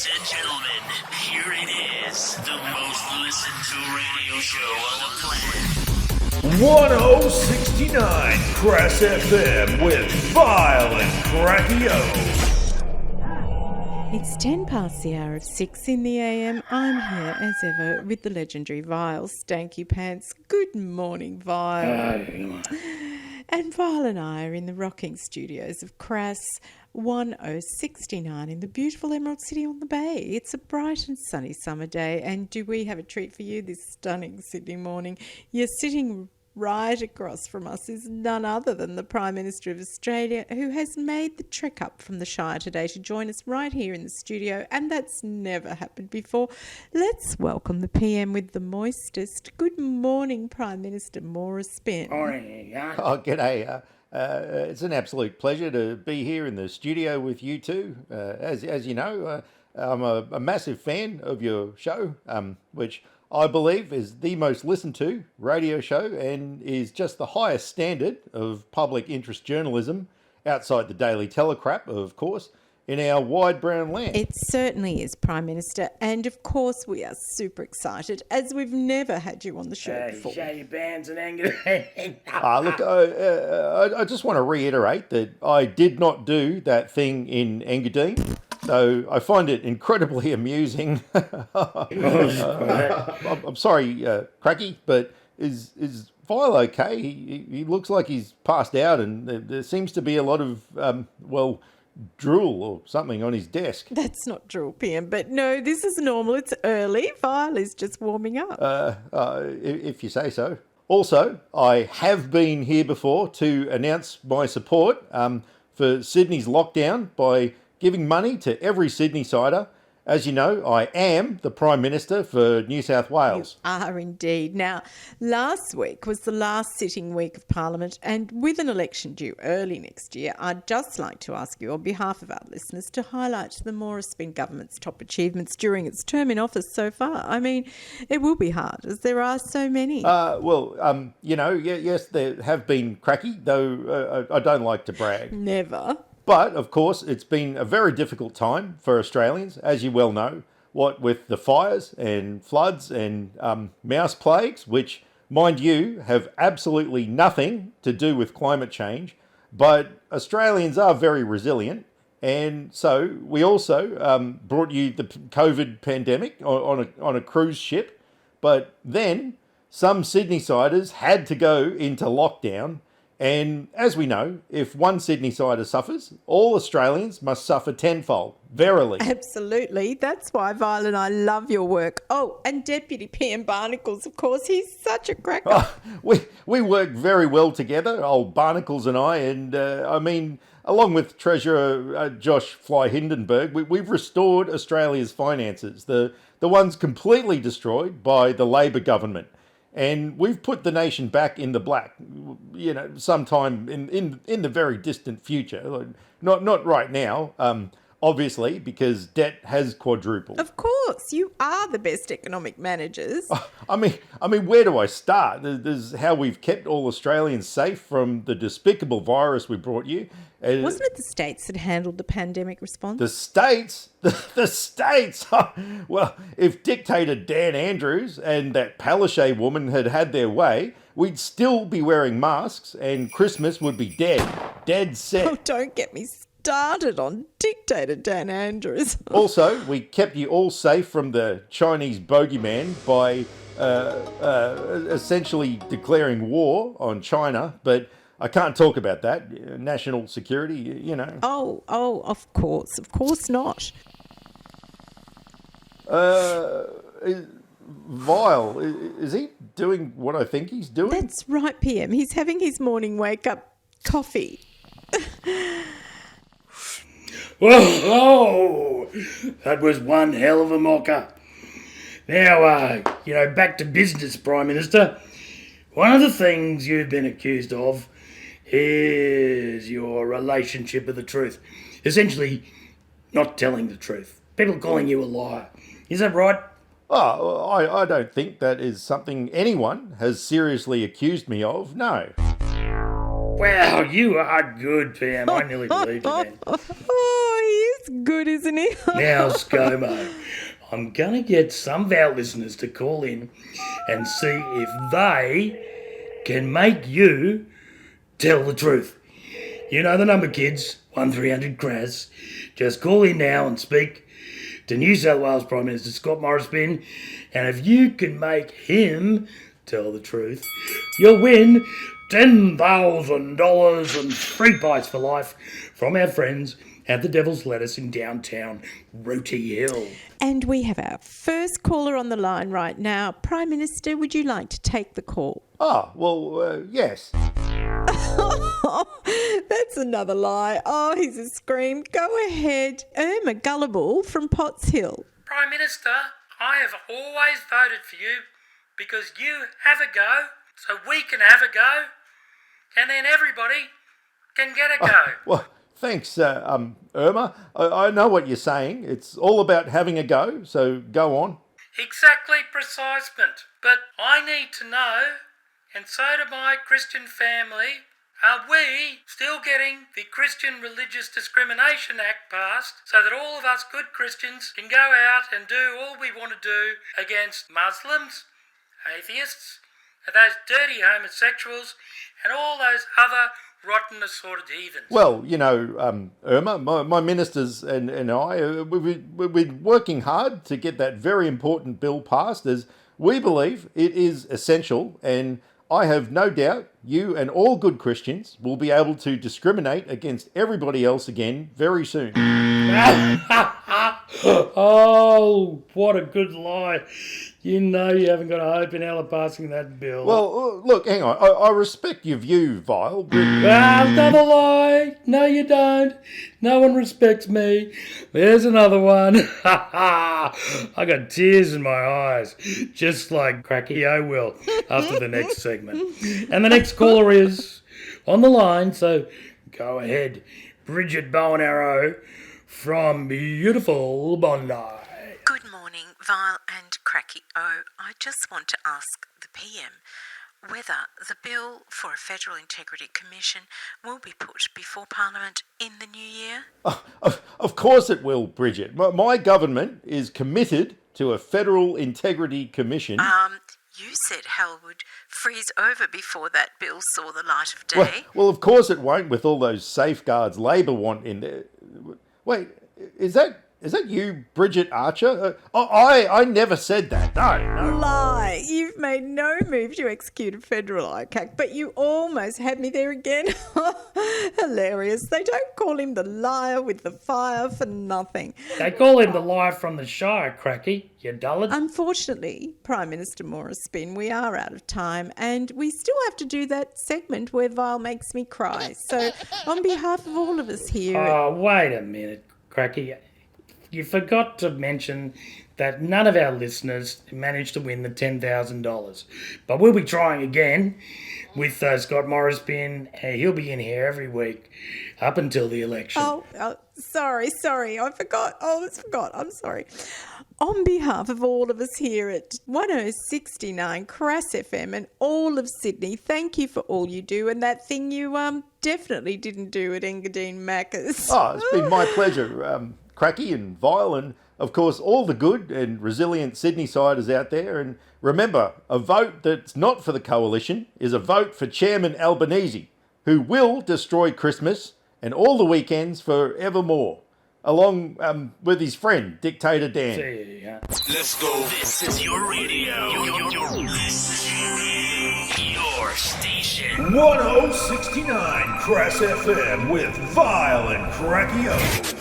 Ladies and gentlemen, here it is, the most listened to radio show on the planet. 1069 KRAS FM with Vial Crackie Oh. It's 10 past the hour of 6 in the AM. I'm here as ever with the legendary Vial Stankypants. Good morning, Vial. And Vial and I are in the rocking studios of KRAS 1069 in the beautiful Emerald City on the Bay. It's a bright and sunny summer day, and do we have a treat for you this stunning Sydney morning? You're sitting right across from us is none other than the Prime Minister of Australia, who has made the trek up from the Shire today to join us right here in the studio, and that's never happened before. Let's welcome the PM with the moistest. Good morning, Prime Minister Morrespin. Morning. Oh, g'day. It's an absolute pleasure to be here in the studio with you two. As you know, I'm a massive fan of your show, which I believe is the most listened to radio show and is just the highest standard of public interest journalism outside the Daily Telegraph, of course, in our wide brown land. It certainly is, Prime Minister, and of course we are super excited as we've never had you on the show before. Show your bands and Engadine. Look, I just want to reiterate that I did not do that thing in Engadine. So I find it incredibly amusing. I'm sorry, Crackie, but is Vial okay? He looks like he's passed out, and there seems to be a lot of drool or something on his desk. That's not drool, PM, but no, this is normal. It's early. Vial is just warming up. If you say so. Also, I have been here before to announce my support for Sydney's lockdown by giving money to every Sydney-sider. As you know, I am the Prime Minister for New South Wales. You are indeed. Now, last week was the last sitting week of Parliament, and with an election due early next year, I'd just like to ask you on behalf of our listeners to highlight the Morrespin government's top achievements during its term in office so far. I mean, it will be hard as there are so many. Yes, there have been Crackie, though I don't like to brag. Never. But, of course, it's been a very difficult time for Australians, as you well know, what with the fires and floods and mouse plagues, which, mind you, have absolutely nothing to do with climate change. But Australians are very resilient. And so we also brought you the COVID pandemic on a cruise ship. But then some Sydney-siders had to go into lockdown. And as we know, if one Sydney-sider suffers, all Australians must suffer tenfold. Verily. Absolutely. That's why Vial and I love your work. Oh, and Deputy PM Barnacles, of course. He's such a cracker. We work very well together, old Barnacles and I. And along with Treasurer Josh Fly Hindenburg, we've restored Australia's finances, the ones completely destroyed by the Labor government. And we've put the nation back in the black, sometime in the very distant future. Not right now, obviously, because debt has quadrupled. Of course, you are the best economic managers. I mean, where do I start? There's how we've kept all Australians safe from the despicable virus we brought you. Wasn't it the states that handled the pandemic response? The states? The states? Well, if dictator Dan Andrews and that Palaszczuk woman had their way, we'd still be wearing masks and Christmas would be dead set. Oh, don't get me started on dictator Dan Andrews. Also, we kept you all safe from the Chinese bogeyman by essentially declaring war on China, but I can't talk about that. National security, you know. Oh, of course not. Vial, is he doing what I think he's doing? That's right, PM. He's having his morning wake-up coffee. Whoa! That was one hell of a mocker. Now, back to business, Prime Minister. One of the things you've been accused of is your relationship with the truth. Essentially, not telling the truth. People calling you a liar. Is that right? Oh, I don't think that is something anyone has seriously accused me of, no. Wow, you are good, PM. I nearly believed you then. Oh, he is He's good, isn't he? Now, ScoMo, I'm going to get some of our listeners to call in and see if they can make you tell the truth. You know the number, kids, 1300 KRAS. Just call in now and speak to New South Wales Prime Minister Scott Morrespin, and if you can make him tell the truth, you'll win $10,000 and free pies for life from our friends at the Devil's Lettuce in downtown Rooty Hill. And we have our first caller on the line right now. Prime Minister, would you like to take the call? Oh, well, yes. That's another lie. Oh, he's a scream. Go ahead. Irma Gullible from Potts Hill. Prime Minister, I have always voted for you because you have a go, so we can have a go, and then everybody can get a go. Well, thanks, Irma. I know what you're saying. It's all about having a go, so go on. Exactly, precisement. But I need to know, and so do my Christian family, are we still getting the Christian Religious Discrimination Act passed so that all of us good Christians can go out and do all we want to do against Muslims, atheists, and those dirty homosexuals, and all those other rotten assorted heathens? Well, you know, Irma, my ministers and I, we've been working hard to get that very important bill passed, as we believe it is essential, and I have no doubt you and all good Christians will be able to discriminate against everybody else again very soon. Oh, what a good lie. You know you haven't got a hope in hell of passing that bill. Well, look, hang on. I respect your view, Vial. But... Another lie. No, you don't. No one respects me. There's another one. I got tears in my eyes, just like Crackie Oh will after the next segment. And the next caller is on the line, so go ahead. Bridget Bowen Arrow from beautiful Bondi. Good morning, Vial and Crackie Oh. I just want to ask the PM whether the bill for a Federal Integrity Commission will be put before Parliament in the new year. Of course it will, Bridget. My government is committed to a Federal Integrity Commission. You said hell would freeze over before that bill saw the light of day. Well, of course it won't, with all those safeguards Labor want in there. Wait, is that you, Bridget Archer? I never said that. No. Lie. You've made no move to execute a federal ICAC, but you almost had me there again. Hilarious. They don't call him the liar with the fire for nothing. They call him the liar from the Shire, Crackie, you dullard. Unfortunately, Prime Minister Morrespin, we are out of time, and we still have to do that segment where Vial makes me cry. So, on behalf of all of us here... Oh, wait a minute, Crackie. You forgot to mention that none of our listeners managed to win the $10,000. But we'll be trying again with Scott Morrespin. He'll be in here every week up until the election. Oh, sorry. I forgot. I'm sorry. On behalf of all of us here at 1069 KRAS FM and all of Sydney, thank you for all you do and that thing you definitely didn't do at Engadine Macca's. Oh, it's been my pleasure, Crackie and Vial, and of course all the good and resilient Sydney-siders out there. And remember, a vote that's not for the coalition is a vote for Chairman Albanese, who will destroy Christmas and all the weekends forevermore, along with his friend, Dictator Dan. See ya. Let's go. This is your radio. Your station. 1069 KRAS FM with Vial and Crackie Oh.